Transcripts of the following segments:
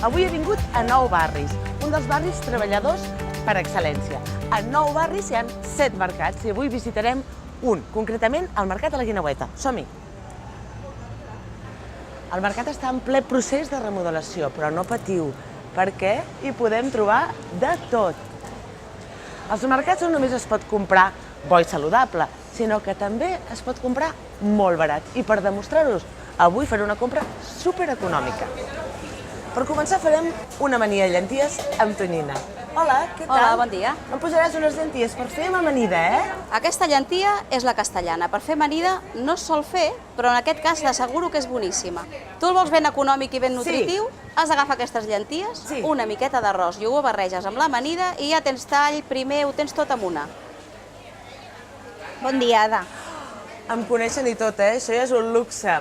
Avui he vingut a Nou Barris, un dels barris treballadors per excel·lència. A Nou Barris hi ha 7 mercats i avui visitarem un, concretament el Mercat de la Guineueta. Som-hi! El mercat està en ple procés de remodelació, però no patiu, perquè hi podem trobar de tot. Als mercats no només es pot comprar bo i saludable, sinó que també es pot comprar molt barat. I per demostrar-vos, avui faré una compra supereconòmica. Per començar farem una amanida de llenties amb tonyina. Hola, què tal? Hola, bon dia. Em posaràs unes llenties per fer amb amanida, Aquesta llentia és la castellana. Per fer amanida no es sol fer, però en aquest cas t'asseguro que és boníssima. Tu el vols ben econòmic i ben nutritiu, has d'agafar aquestes llenties, una miqueta d'arròs i ho barreges amb l'amanida i ja tens tall, primer, ho tens tot amb una. Bon dia, Ada. Em coneixen i tot, Això ja és un luxe.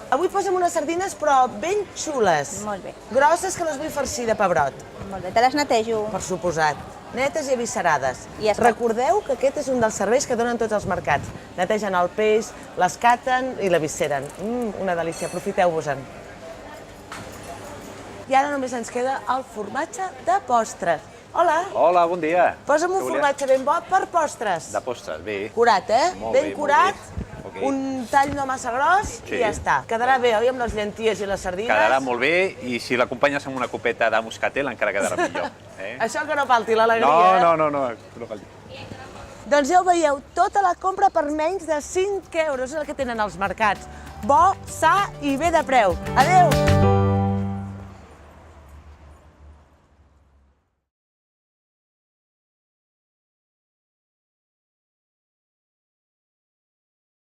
Avui posa'm unes sardines, però ben xules. Molt bé. Grosses, que les vull farcir de pebrot. Molt bé, te les netejo. Per suposat. Netes i aviscerades. I ja està. Recordeu que aquest és un dels serveis que donen tots els mercats. Netegen el peix, l'escaten i l'avisseren. Una delícia, aprofiteu-vos-en. I ara només ens queda el formatge de postres. Hola. Hola, bon dia. Posa'm un formatge ben bo per postres. De postres, bé. Curat, Molt bé, ben curat. molt bé. Ok. Un tall no massa gros i ja està. Quedarà bé, oi, amb les llenties i les sardines? Quedarà molt bé i si l'acompanyes amb una copeta de moscatel encara quedarà millor. Això que no falti l'alegria. No cal dir. Doncs ja ho veieu, tota la compra per menys de 5 euros és el que tenen els mercats. Bo, sa i bé de preu. Adéu!